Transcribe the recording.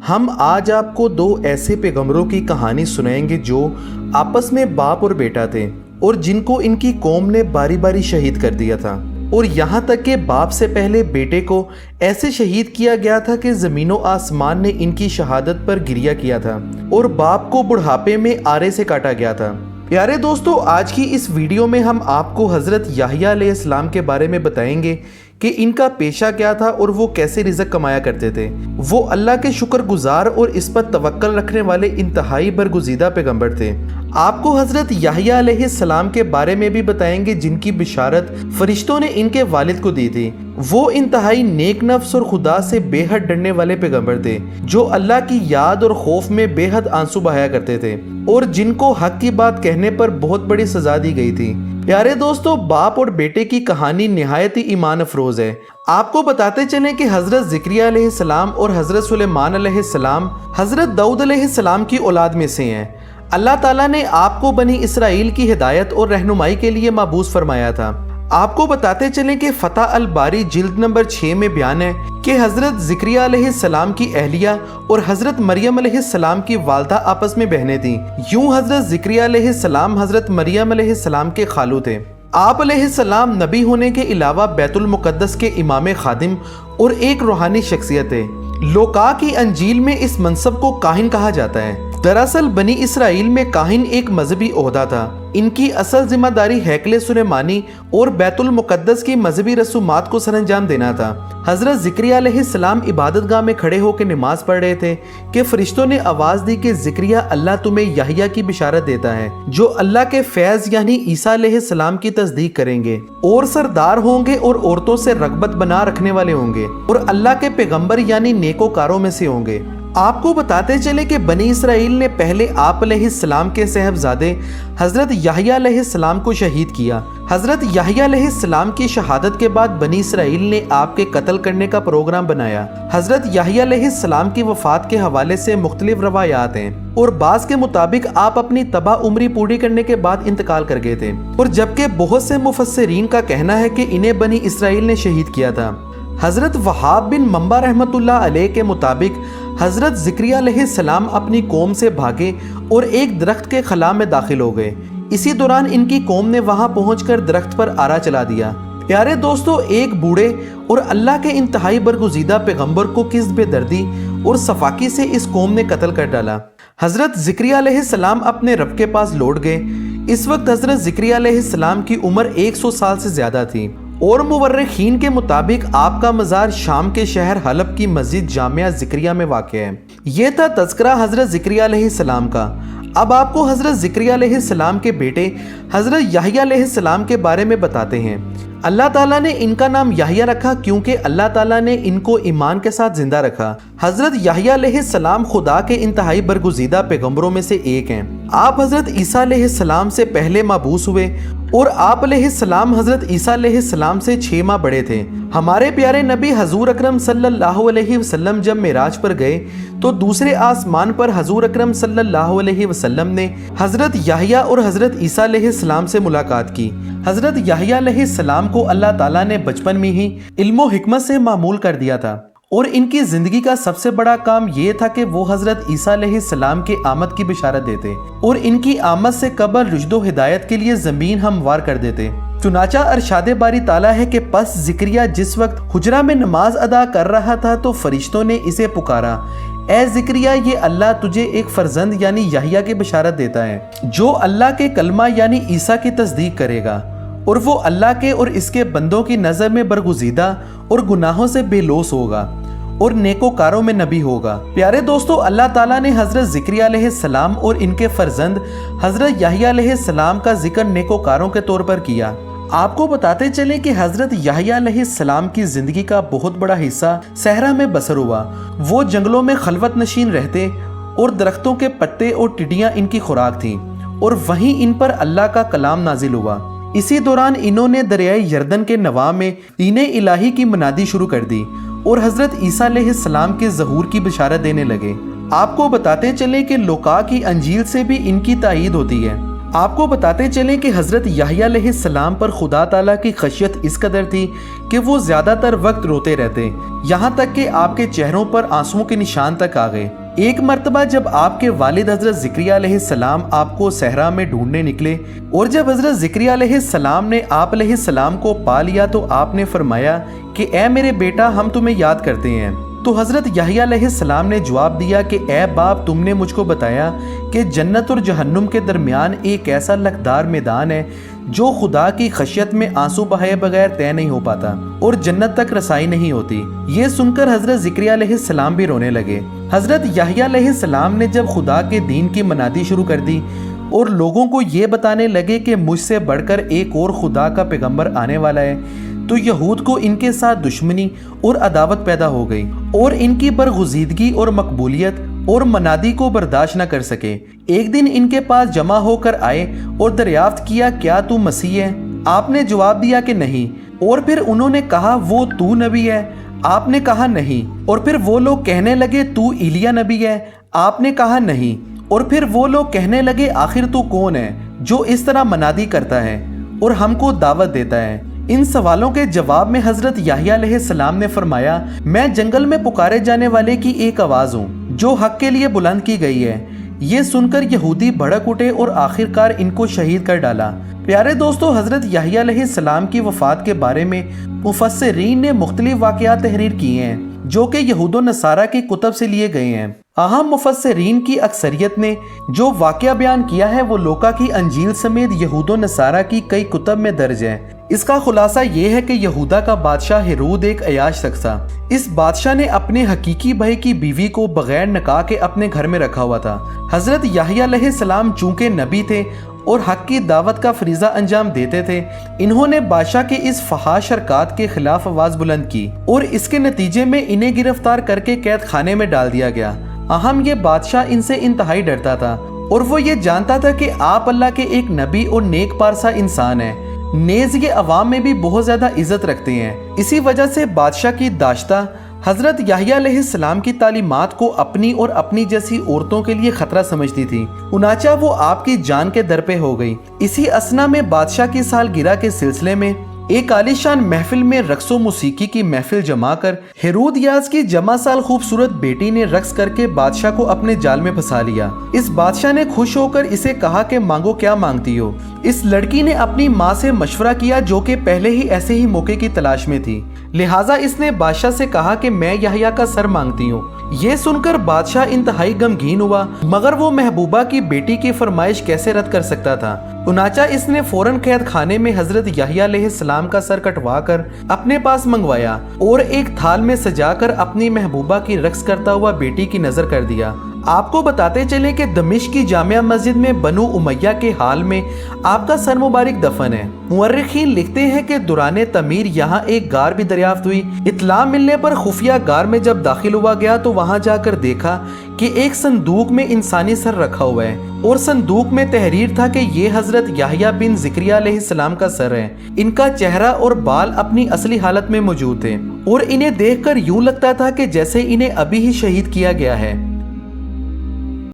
ہم آج آپ کو دو ایسے پیغمبروں کی کہانی سنائیں گے جو آپس میں باپ اور بیٹا تھے اور جن کو ان کی قوم نے باری باری شہید کر دیا تھا، اور یہاں تک کہ باپ سے پہلے بیٹے کو ایسے شہید کیا گیا تھا کہ زمین و آسمان نے ان کی شہادت پر گریہ کیا تھا، اور باپ کو بڑھاپے میں آرے سے کاٹا گیا تھا۔ پیارے دوستو، آج کی اس ویڈیو میں ہم آپ کو حضرت یحییٰ علیہ السلام کے بارے میں بتائیں گے کہ ان کا پیشہ کیا تھا اور وہ کیسے رزق کمایا کرتے تھے۔ وہ اللہ کے شکر گزار اور اس پر توکل رکھنے والے انتہائی برگزیدہ پیغمبر تھے۔ آپ کو حضرت یحییٰ علیہ السلام کے بارے میں بھی بتائیں گے جن کی بشارت فرشتوں نے ان کے والد کو دی تھی۔ وہ انتہائی نیک نفس اور خدا سے بے حد ڈرنے والے پیغمبر تھے جو اللہ کی یاد اور خوف میں بے حد آنسو بہایا کرتے تھے، اور جن کو حق کی بات کہنے پر بہت بڑی سزا دی گئی تھی۔ پیارے دوستو، باپ اور بیٹے کی کہانی نہایت ہی ایمان افروز ہے۔ آپ کو بتاتے چلیں کہ حضرت زکریا علیہ السلام اور حضرت سلیمان علیہ السلام حضرت داؤد علیہ السلام کی اولاد میں سے ہیں۔ اللہ تعالیٰ نے آپ کو بنی اسرائیل کی ہدایت اور رہنمائی کے لیے مبعوث فرمایا تھا۔ آپ کو بتاتے چلیں کہ فتح الباری جلد نمبر 6 میں بیان ہے کہ حضرت زکریا علیہ السلام کی اہلیہ اور حضرت مریم علیہ السلام کی والدہ آپس میں بہنیں تھیں۔ یوں حضرت زکریا علیہ السلام حضرت مریم علیہ السلام کے خالو تھے۔ آپ علیہ السلام نبی ہونے کے علاوہ بیت المقدس کے امام خادم اور ایک روحانی شخصیت ہے۔ لوقا کی انجیل میں اس منصب کو کاہن کہا جاتا ہے۔ دراصل بنی اسرائیل میں کاہن ایک مذہبی عہدہ تھا۔ ان کی اصل ذمہ داری ہیکل سلیمانی اور بیت المقدس کی مذہبی رسومات کو سر انجام دینا تھا۔ حضرت زکریا علیہ السلام عبادت گاہ میں کھڑے ہو کے نماز پڑھ رہے تھے کہ فرشتوں نے آواز دی کہ زکریا، اللہ تمہیں یحییٰ کی بشارت دیتا ہے جو اللہ کے فیض یعنی عیسیٰ علیہ السلام کی تصدیق کریں گے اور سردار ہوں گے اور عورتوں سے رغبت بنا رکھنے والے ہوں گے اور اللہ کے پیغمبر یعنی نیکوکاروں میں سے ہوں گے۔ آپ کو بتاتے چلے کہ بنی اسرائیل نے پہلے آپ علیہ السلام کے صاحبزادے حضرت یحییٰ علیہ السلام کو شہید کیا۔ حضرت یحییٰ علیہ السلام کی شہادت کے بعد بنی اسرائیل نے آپ کے قتل کرنے کا پروگرام بنایا۔ حضرت یحییٰ علیہ السلام کی وفات کے حوالے سے مختلف روایات ہیں، اور بعض کے مطابق آپ اپنی تباہ عمری پوری کرنے کے بعد انتقال کر گئے تھے، اور جبکہ بہت سے مفسرین کا کہنا ہے کہ انہیں بنی اسرائیل نے شہید کیا تھا۔ حضرت وہاب بن منبع رحمۃ اللہ علیہ کے مطابق حضرت زکریا علیہ السلام اپنی قوم سے بھاگے اور ایک درخت کے خلا میں داخل ہو گئے۔ اسی دوران ان کی قوم نے وہاں پہنچ کر درخت پر آرا چلا دیا۔ پیارے دوستو، ایک بوڑھے اور اللہ کے انتہائی برگزیدہ پیغمبر کو کس بے دردی اور صفاقی سے اس قوم نے قتل کر ڈالا۔ حضرت زکریا علیہ السلام اپنے رب کے پاس لوٹ گئے۔ اس وقت حضرت زکریا علیہ السلام کی عمر 100 سال سے زیادہ تھی، اور مورخین کے مطابق آپ کا مزار شام کے شہر حلب کی مسجد جامعہ زکریہ میں واقع ہے۔ یہ تھا تذکرہ حضرت زکریا علیہ السلام کا۔ اب آپ کو حضرت زکریا علیہ السلام کے بیٹے حضرت یحییٰ علیہ السلام کے بارے میں بتاتے ہیں۔ اللہ تعالیٰ نے ان کا نام یحییٰ رکھا کیونکہ اللہ تعالیٰ نے ان کو ایمان کے ساتھ زندہ رکھا۔ حضرت یحییٰ علیہ السلام خدا کے انتہائی برگزیدہ پیغمبروں میں سے ایک ہیں۔ آپ حضرت عیسیٰ علیہ السلام سے پہلے مبعوث ہوئے، اور آپ علیہ السلام حضرت عیسیٰ علیہ السلام سے 6 ماہ بڑے تھے۔ ہمارے پیارے نبی حضور اکرم صلی اللہ علیہ وسلم جب معراج پر گئے تو دوسرے آسمان پر حضور اکرم صلی اللہ علیہ وسلم نے حضرت یحییٰ اور حضرت عیسیٰ علیہ السلام سے ملاقات کی۔ حضرت یحییٰ علیہ السلام کو اللہ تعالیٰ نے بچپن میں ہی علم و حکمت سے معمول کر دیا تھا، اور ان کی زندگی کا سب سے بڑا کام یہ تھا کہ وہ حضرت عیسیٰ علیہ السلام کے آمد کی بشارت دیتے اور ان کی آمد سے قبل رشد و ہدایت کے لیے زمین ہموار کر دیتے۔ چنانچہ ارشاد باری تعالیٰ ہے کہ پس زکریا جس وقت حجرہ میں نماز ادا کر رہا تھا تو فرشتوں نے اسے پکارا، اے زکریا، یہ اللہ تجھے ایک فرزند یعنی یحییٰ کی بشارت دیتا ہے جو اللہ کے کلمہ یعنی عیسیٰ کی تصدیق کرے گا، اور وہ اللہ کے اور اس کے بندوں کی نظر میں برگزیدہ اور گناہوں سے بے لوث ہوگا اور نیکوکاروں میں نبی ہوگا۔ پیارے دوستو، اللہ تعالیٰ نے حضرت زکریا علیہ السلام اور ان کے فرزند حضرت یحییٰ علیہ السلام کا ذکر نیکوکاروں کے طور پر کیا۔ آپ کو بتاتے چلیں کہ حضرت یحییٰ علیہ السلام کی زندگی کا بہت بڑا حصہ صحرا میں بسر ہوا۔ وہ جنگلوں میں خلوت نشین رہتے اور درختوں کے پتے اور ٹڈیاں ان کی خوراک تھیں، اور وہیں ان پر اللہ کا کلام نازل ہوا۔ اسی دوران انہوں نے دریائے یردن کے نواح میں دین الہی کی منادی شروع کر دی اور حضرت عیسیٰ علیہ السلام کے ظہور کی بشارت دینے لگے۔ آپ کو بتاتے چلیں کہ لوقا کی انجیل سے بھی ان کی تائید ہوتی ہے۔ آپ کو بتاتے چلیں کہ حضرت یحییٰ علیہ السلام پر خدا تعالیٰ کی خشیت اس قدر تھی کہ وہ زیادہ تر وقت روتے رہتے، یہاں تک کہ آپ کے چہروں پر آنسوؤں کے نشان تک آ گئے۔ ایک مرتبہ جب آپ کے والد حضرت زکریا علیہ السلام آپ کو صحرا میں ڈھونڈنے نکلے اور جب حضرت زکریا علیہ السلام نے آپ علیہ السلام کو پا لیا تو آپ نے فرمایا کہ اے میرے بیٹا، ہم تمہیں یاد کرتے ہیں۔ تو حضرت یحییٰ علیہ السلام نے جواب دیا کہ اے باپ، تم نے مجھ کو بتایا کہ جنت اور جہنم کے درمیان ایک ایسا لکدار میدان ہے جو خدا کی خشیت میں آنسو بہائے بغیر طے نہیں ہو پاتا اور جنت تک رسائی نہیں ہوتی۔ یہ سن کر حضرت زکریا علیہ السلام بھی رونے لگے۔ حضرت یحییٰ علیہ السلام نے جب خدا کے دین کی منادی شروع کر دی اور لوگوں کو یہ بتانے لگے کہ مجھ سے بڑھ کر ایک اور خدا کا پیغمبر آنے والا ہے، تو یہود کو ان کے ساتھ دشمنی اور عداوت پیدا ہو گئی اور ان کی برگزیدگی اور مقبولیت اور منادی کو برداشت نہ کر سکے۔ ایک دن ان کے پاس جمع ہو کر آئے اور دریافت کیا، کیا تو مسیح ہے؟ آپ نے جواب دیا کہ نہیں۔ اور پھر انہوں نے کہا، وہ تو نبی ہے؟ آپ نے کہا نہیں۔ اور پھر وہ لوگ کہنے لگے، تو ایلیا نبی ہے؟ آپ نے کہا نہیں۔ اور پھر وہ لوگ کہنے لگے، آخر تو کون ہے جو اس طرح منادی کرتا ہے اور ہم کو دعوت دیتا ہے؟ ان سوالوں کے جواب میں حضرت یحییٰ علیہ السلام نے فرمایا، میں جنگل میں پکارے جانے والے کی ایک آواز ہوں جو حق کے لیے بلند کی گئی ہے۔ یہ سن کر یہودی بھڑک اٹھے اور آخرکار ان کو شہید کر ڈالا۔ پیارے دوستو، حضرت یحییٰ علیہ السلام کی وفات کے بارے میں مفسرین نے مختلف واقعات تحریر کیے ہیں جو کہ یہود و نصارہ کی کتب سے لیے گئے ہیں۔ اہم مفسرین کی اکثریت نے جو واقعہ بیان کیا ہے وہ لوکا کی انجیل سمیت یہود و نصارہ کی کئی کتب میں درج ہے۔ اس کا خلاصہ یہ ہے کہ یہودا کا بادشاہ ہیرود ایک عیاش شخص تھا۔ اس بادشاہ نے اپنے حقیقی بھائی کی بیوی کو بغیر نکاح کے اپنے گھر میں رکھا ہوا تھا۔ حضرت یحییٰ علیہ السلام چونکہ نبی تھے اور حق کی دعوت کا فریضہ انجام دیتے تھے، انہوں نے بادشاہ کے اس فحش حرکات کے خلاف آواز بلند کی اور اس کے نتیجے میں انہیں گرفتار کر کے قید خانے میں ڈال دیا گیا۔ اہم یہ بادشاہ ان سے انتہائی ڈرتا تھا اور وہ یہ جانتا تھا کہ آپ اللہ کے ایک نبی اور نیک پارسا انسان ہیں، نیز یہ عوام میں بھی بہت زیادہ عزت رکھتے ہیں۔ اسی وجہ سے بادشاہ کی داشتہ حضرت یحییٰ علیہ السلام کی تعلیمات کو اپنی اور اپنی جیسی عورتوں کے لیے خطرہ سمجھتی تھی، چنانچہ وہ آپ کی جان کے در پہ ہو گئی۔ اسی اثنا میں بادشاہ کی سالگرہ کے سلسلے میں ایک عالیشان محفل میں رقص و موسیقی کی محفل جما کر ہیرودیاس کی جمع سال خوبصورت بیٹی نے رقص کر کے بادشاہ کو اپنے جال میں پھنسا لیا۔ اس بادشاہ نے خوش ہو کر اسے کہا کہ مانگو، کیا مانگتی ہو؟ اس لڑکی نے اپنی ماں سے مشورہ کیا جو کہ پہلے ہی ایسے ہی موقع کی تلاش میں تھی، لہٰذا اس نے بادشاہ سے کہا کہ میں یحییٰ کا سر مانگتی ہوں۔ یہ سن کر بادشاہ انتہائی غمگین ہوا، مگر وہ محبوبہ کی بیٹی کی فرمائش کیسے رد کر سکتا تھا؟ چنانچہ اس نے فوراً قید خانے میں حضرت یحییٰ علیہ السلام کا سر کٹوا کر اپنے پاس منگوایا اور ایک تھال میں سجا کر اپنی محبوبہ کی رقص کرتا ہوا بیٹی کی نظر کر دیا۔ آپ کو بتاتے چلیں کہ دمشق کی جامع مسجد میں بنو امیہ کے حال میں آپ کا سر مبارک دفن ہے۔ مورخین لکھتے ہیں کہ دوران تعمیر یہاں ایک غار بھی دریافت ہوئی۔ اطلاع ملنے پر خفیہ غار میں جب داخل ہوا گیا تو وہاں جا کر دیکھا کہ ایک صندوق میں انسانی سر رکھا ہوا ہے اور صندوق میں تحریر تھا کہ یہ حضرت یحییٰ بن زکریا علیہ السلام کا سر ہے۔ ان کا چہرہ اور بال اپنی اصلی حالت میں موجود تھے اور انہیں دیکھ کر یوں لگتا تھا کہ جیسے انہیں ابھی ہی شہید کیا گیا ہے۔